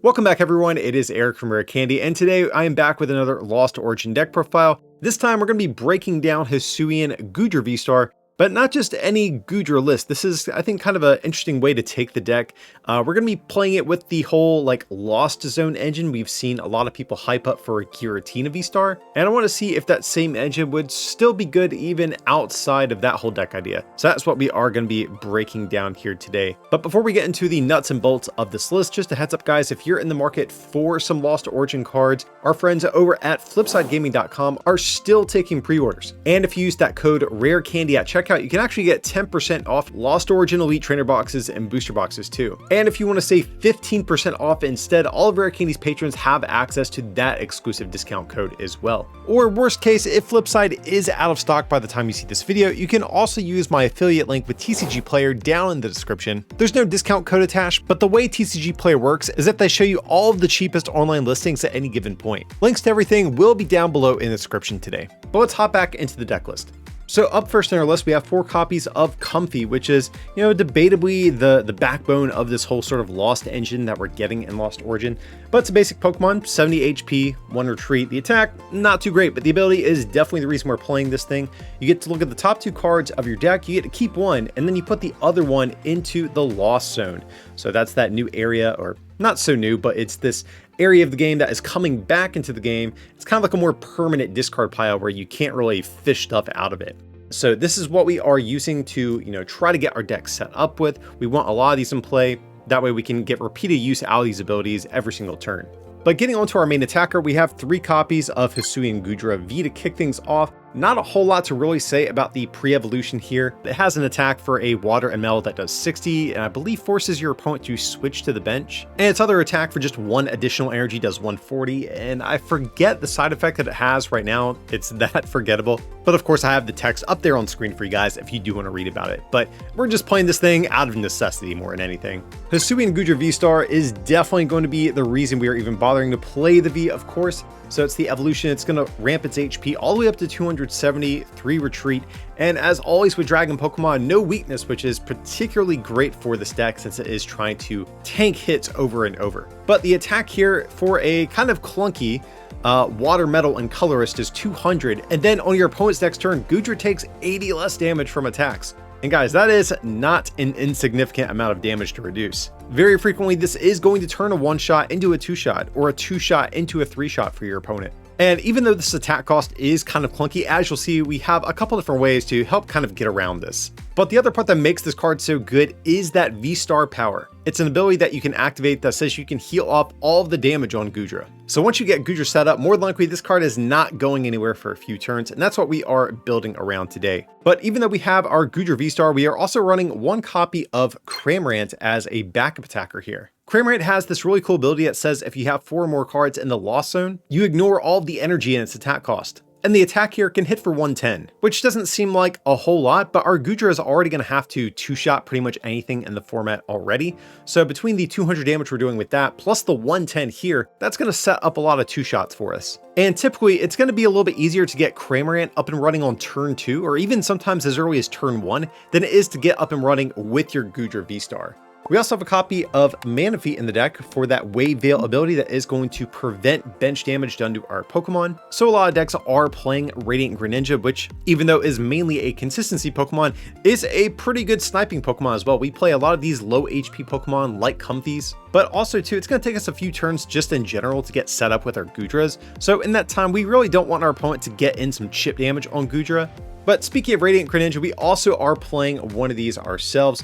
Welcome back everyone, it is Eric from Rare Candy, and today I am back with another Lost Origin deck profile. This time we're going to be breaking down Hisuian Goodra VSTAR, but not just any Goodra list. This is, I think, kind of an interesting way to take the deck. We're going to be playing it with the whole Lost Zone engine we've seen a lot of people hype up for Giratina VSTAR, and I want to see if that same engine would still be good even outside of that whole deck idea. So that's what we are going to be breaking down here today. But before we get into the nuts and bolts of this list, just a heads up guys, if you're in the market for some Lost Origin cards, our friends over at flipsidegaming.com are still taking pre-orders. And if you use that code RARECANDY at checkout, you can actually get 10% off Lost Origin Elite Trainer boxes and booster boxes too. And if you want to save 15% off instead, all of Rare Candy's patrons have access to that exclusive discount code as well. Or worst case, if Flipside is out of stock by the time you see this video, you can also use my affiliate link with TCG Player down in the description. There's no discount code attached, but the way TCG Player works is that they show you all of the cheapest online listings at any given point. Links to everything will be down below in the description today. But let's hop back into the deck list. So up first in our list, we have 4 copies of Comfy, which is, debatably the backbone of this whole sort of Lost engine that we're getting in Lost Origin. But it's a basic Pokemon, 70 HP, 1 retreat. The attack, not too great, but the ability is definitely the reason we're playing this thing. You get to look at the top 2 cards of your deck, you get to keep one, and then you put the other one into the Lost Zone. So that's that new area, or not so new, but it's this area of the game that is coming back into the game. It's kind of like a more permanent discard pile where you can't really fish stuff out of it. So this is what we are using to, try to get our deck set up with. We want a lot of these in play. That way we can get repeated use out of these abilities every single turn. But getting onto our main attacker, we have 3 copies of Hisuian Goodra V to kick things off. Not a whole lot to really say about the pre-evolution here. It has an attack for a water and metal that does 60, and I believe forces your opponent to switch to the bench. And its other attack for just 1 additional energy does 140, and I forget the side effect that it has right now. It's that forgettable. But of course I have the text up there on screen for you guys if you do want to read about it. But we're just playing this thing out of necessity more than anything. Hisuian Goodra VSTAR is definitely going to be the reason we are even bothering to play the V, of course. So it's the evolution, it's going to ramp its HP all the way up to 270, 3 retreat, and as always with Dragon Pokemon, no weakness, which is particularly great for this deck since it is trying to tank hits over and over. But the attack here for a kind of clunky water, metal, and colorist is 200, and then on your opponent's next turn, Goodra takes 80 less damage from attacks. And guys, that is not an insignificant amount of damage to reduce. Very frequently, this is going to turn a 1-shot into a 2-shot, or a 2-shot into a 3-shot for your opponent. And even though this attack cost is kind of clunky, as you'll see, we have a couple different ways to help kind of get around this. But the other part that makes this card so good is that V-Star power. It's an ability that you can activate that says you can heal off all of the damage on Goodra. So once you get Goodra set up, more than likely this card is not going anywhere for a few turns, and that's what we are building around today. But even though we have our Goodra VSTAR, we are also running 1 copy of Cramorant as a backup attacker here. Cramorant has this really cool ability that says if you have 4 or more cards in the Lost Zone, you ignore all of the energy in its attack cost. And the attack here can hit for 110, which doesn't seem like a whole lot, but our Goodra is already going to have to 2-shot pretty much anything in the format already. So between the 200 damage we're doing with that, plus the 110 here, that's going to set up a lot of 2-shots for us. And typically, it's going to be a little bit easier to get Cramorant up and running on turn 2, or even sometimes as early as turn 1, than it is to get up and running with your Goodra VSTAR. We also have a copy of Manaphy in the deck for that Wave Veil ability that is going to prevent bench damage done to our Pokemon. So a lot of decks are playing Radiant Greninja, which, even though is mainly a consistency Pokemon, is a pretty good sniping Pokemon as well. We play a lot of these low HP Pokemon like Comfys, but also too, it's going to take us a few turns just in general to get set up with our Goodras. So in that time, we really don't want our opponent to get in some chip damage on Goodra. But speaking of Radiant Greninja, we also are playing one of these ourselves,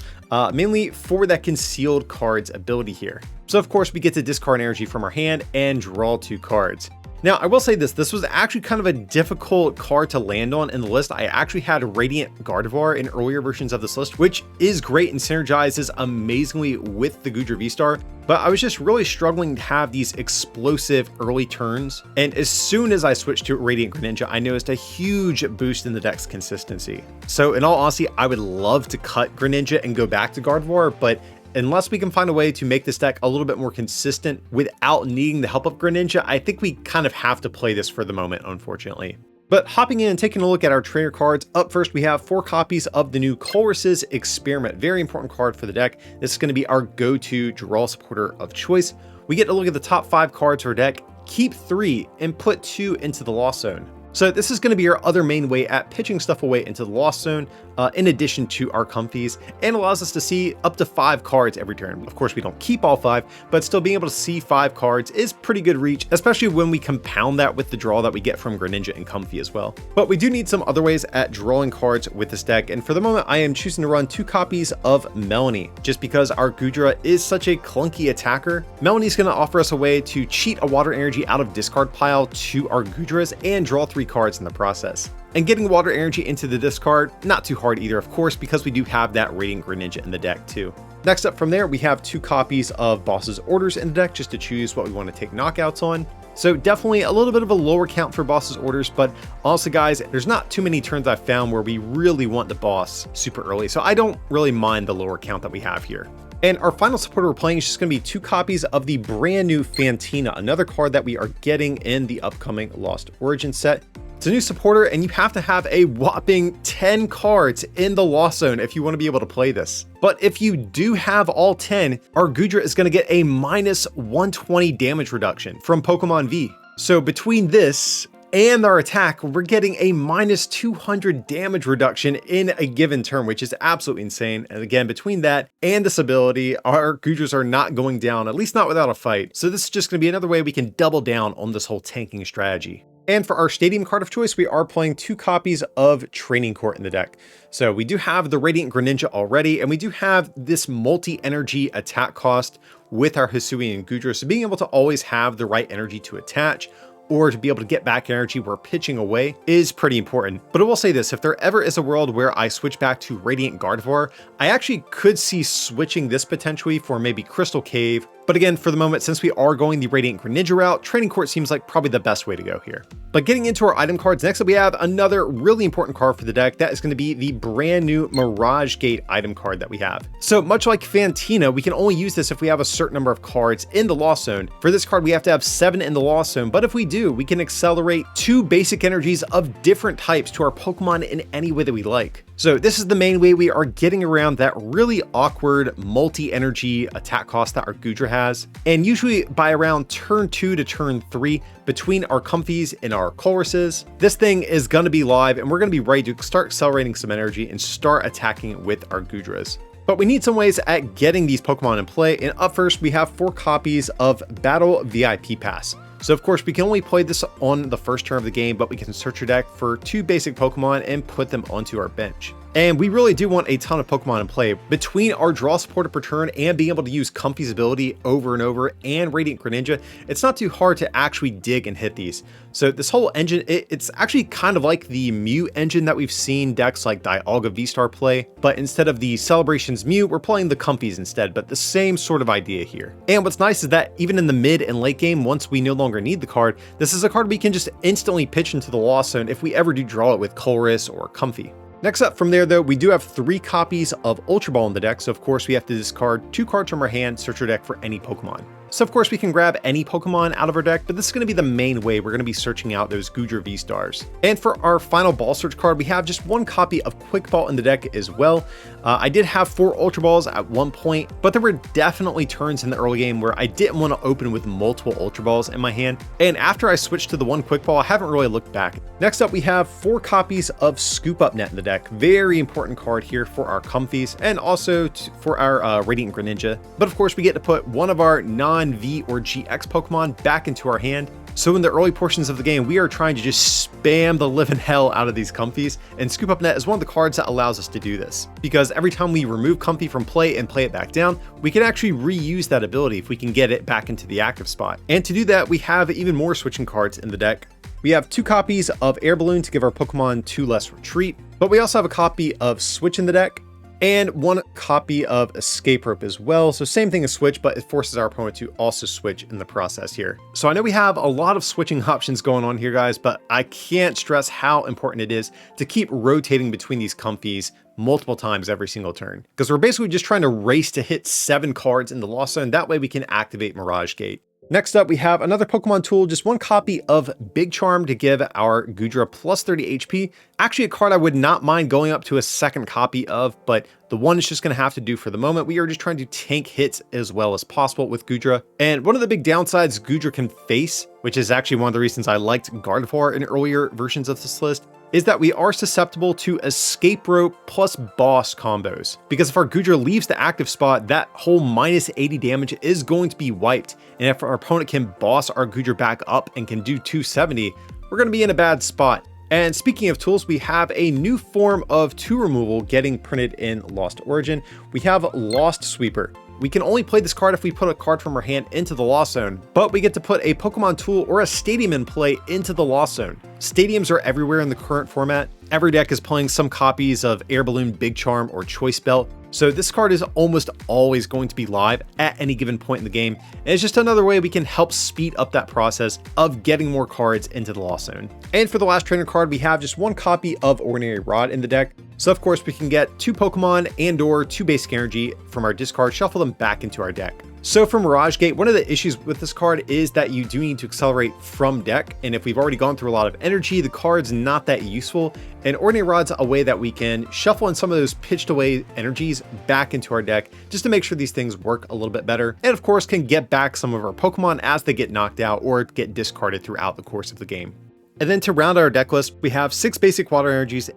mainly for that concealed cards ability here. So of course we get to discard energy from our hand and draw 2 cards. Now, I will say this was actually kind of a difficult card to land on in the list. I actually had Radiant Gardevoir in earlier versions of this list, which is great and synergizes amazingly with the Goodra VSTAR, but I was just really struggling to have these explosive early turns. And as soon as I switched to Radiant Greninja, I noticed a huge boost in the deck's consistency. So in all honesty, I would love to cut Greninja and go back to Gardevoir, but unless we can find a way to make this deck a little bit more consistent without needing the help of Greninja, I think we kind of have to play this for the moment, unfortunately. But hopping in and taking a look at our trainer cards, up first we have 4 copies of the new Colress's Experiment. Very important card for the deck. This is going to be our go-to draw supporter of choice. we get to look at the top 5 cards of our deck, keep 3, and put 2 into the Lost Zone. So this is going to be our other main way at pitching stuff away into the Lost Zone, in addition to our comfies, and allows us to see up to 5 cards every turn. Of course, we don't keep all 5, but still being able to see 5 cards is pretty good reach, especially when we compound that with the draw that we get from Greninja and Comfey as well. But we do need some other ways at drawing cards with this deck, and for the moment, I am choosing to run 2 copies of Melanie, just because our Goodra is such a clunky attacker. Melanie's going to offer us a way to cheat a water energy out of discard pile to our Goodras and draw 3 cards in the process. And getting water energy into the discard, not too hard either, of course, because we do have that Radiant Greninja in the deck too. Next up from there, we have 2 copies of Boss's Orders in the deck just to choose what we want to take knockouts on. So definitely a little bit of a lower count for Boss's Orders, but honestly guys, there's not too many turns I've found where we really want the boss super early, so I don't really mind the lower count that we have here. And our final supporter we're playing is just going to be 2 copies of the brand new Fantina, another card that we are getting in the upcoming Lost Origin set. It's a new supporter, and you have to have a whopping 10 cards in the Lost Zone if you want to be able to play this. But if you do have all 10, our Goodra is going to get a minus 120 damage reduction from Pokemon V. So between this and our attack, we're getting a minus 200 damage reduction in a given turn, which is absolutely insane. And again, between that and this ability, our Goodras are not going down, at least not without a fight. So this is just going to be another way we can double down on this whole tanking strategy. And for our stadium card of choice, we are playing 2 copies of Training Court in the deck. So we do have the Radiant Greninja already, and we do have this multi-energy attack cost with our Hisuian Goodra. So being able to always have the right energy to attach, or to be able to get back energy we're pitching away, is pretty important. But I will say this, if there ever is a world where I switch back to Radiant Gardevoir, I actually could see switching this potentially for maybe Crystal Cave. But again, for the moment, since we are going the Radiant Greninja route, Training Court seems like probably the best way to go here. But getting into our item cards, next up we have another really important card for the deck. That is going to be the brand new Mirage Gate item card that we have. So much like Fantina, we can only use this if we have a certain number of cards in the Lost Zone. For this card, we have to have 7 in the Lost Zone, but if we do, we can accelerate 2 basic energies of different types to our Pokemon in any way that we like. So this is the main way we are getting around that really awkward multi-energy attack cost that our Goodra has. And usually by around turn 2 to turn 3, between our Comfies and our Colruses, this thing is going to be live and we're going to be ready to start accelerating some energy and start attacking with our Goodras. But we need some ways at getting these Pokemon in play, and up first we have 4 copies of Battle VIP Pass. So of course we can only play this on the first turn of the game, but we can search your deck for 2 basic Pokemon and put them onto our bench. And we really do want a ton of Pokemon in play. Between our draw supporter per turn and being able to use Comfey's ability over and over and Radiant Greninja, it's not too hard to actually dig and hit these. So this whole engine, it's actually kind of like the Mew engine that we've seen decks like Dialga VSTAR play, but instead of the Celebrations Mew, we're playing the Comfeys instead, but the same sort of idea here. And what's nice is that even in the mid and late game, once we no longer need the card, this is a card we can just instantly pitch into the Lost Zone if we ever do draw it with Colress or Comfey. Next up from there though, we do have 3 copies of Ultra Ball in the deck, so of course we have to discard 2 cards from our hand, search our deck for any Pokemon. So of course we can grab any Pokemon out of our deck, but this is going to be the main way we're going to be searching out those Goodra VSTARs. And for our final ball search card, we have just 1 copy of Quick Ball in the deck as well. I did have 4 Ultra Balls at one point, but there were definitely turns in the early game where I didn't want to open with multiple Ultra Balls in my hand. And after I switched to the 1 Quick Ball, I haven't really looked back. Next up, we have 4 copies of Scoop Up Net in the deck. Very important card here for our Comfies and also for our Radiant Greninja. But of course, we get to put one of our non-V or GX Pokemon back into our hand. So in the early portions of the game, we are trying to just spam the living hell out of these Comfies, and Scoop Up Net is one of the cards that allows us to do this. Because every time we remove Comfey from play and play it back down, we can actually reuse that ability if we can get it back into the active spot. And to do that, we have even more switching cards in the deck. We have 2 copies of Air Balloon to give our Pokemon 2 less retreat, but we also have a copy of Switch in the deck, and 1 copy of Escape Rope as well. So same thing as Switch, but it forces our opponent to also switch in the process here. So I know we have a lot of switching options going on here, guys, but I can't stress how important it is to keep rotating between these Comfies multiple times every single turn, because we're basically just trying to race to hit 7 cards in the Lost Zone. That way we can activate Mirage Gate. Next up, we have another Pokemon tool, just one copy of Big Charm to give our Goodra plus 30 HP. Actually, a card I would not mind going up to a second copy of, but the one is just going to have to do for the moment. We are just trying to tank hits as well as possible with Goodra. And one of the big downsides Goodra can face, which is actually one of the reasons I liked Gardevoir in earlier versions of this list, is that we are susceptible to escape rope plus boss combos. Because if our Goodra leaves the active spot, that whole minus 80 damage is going to be wiped. And if our opponent can boss our Goodra back up and can do 270, we're going to be in a bad spot. And speaking of tools, we have a new form of 2 removal getting printed in Lost Origin. We have Lost Sweeper. We can only play this card if we put a card from our hand into the Lost Zone, but we get to put a Pokemon tool or a stadium in play into the Lost Zone. Stadiums are everywhere in the current format. Every deck is playing some copies of Air Balloon, Big Charm, or Choice Belt, so this card is almost always going to be live at any given point in the game, and it's just another way we can help speed up that process of getting more cards into the Lost Zone. And for the last trainer card, we have just one copy of Ordinary Rod in the deck, so of course we can get 2 Pokemon and or 2 basic energy from our discard, shuffle them back into our deck. So from Mirage Gate, one of the issues with this card is that you do need to accelerate from deck, and if we've already gone through a lot of energy, the card's not that useful, and Ordinary Rod's a way that we can shuffle in some of those pitched away energies back into our deck just to make sure these things work a little bit better, and of course can get back some of our Pokemon as they get knocked out or get discarded throughout the course of the game. And then to round out our deck list, we have 6 basic water energies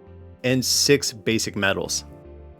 and 6 basic metals.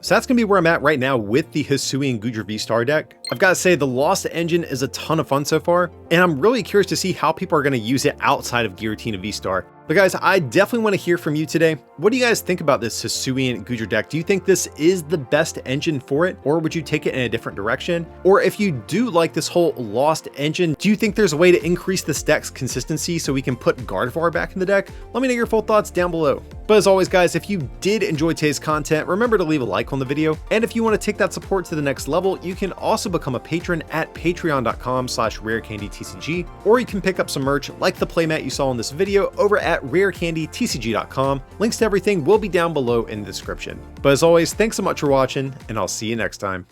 So that's going to be where I'm at right now with the Hisuian Goodra VSTAR deck. I've got to say the Lost Engine is a ton of fun so far, and I'm really curious to see how people are going to use it outside of Giratina VSTAR. But guys, I definitely want to hear from you today. What do you guys think about this Hisuian Goodra deck? Do you think this is the best engine for it, or would you take it in a different direction? Or if you do like this whole Lost Engine, do you think there's a way to increase this deck's consistency so we can put Gardevoir back in the deck? Let me know your full thoughts down below. But as always guys, if you did enjoy today's content, remember to leave a like on the video. And if you want to take that support to the next level, you can also become a patron at patreon.com/rarecandytcg, or you can pick up some merch like the playmat you saw in this video over at rarecandytcg.com. Links to everything will be down below in the description. But as always, thanks so much for watching, and I'll see you next time.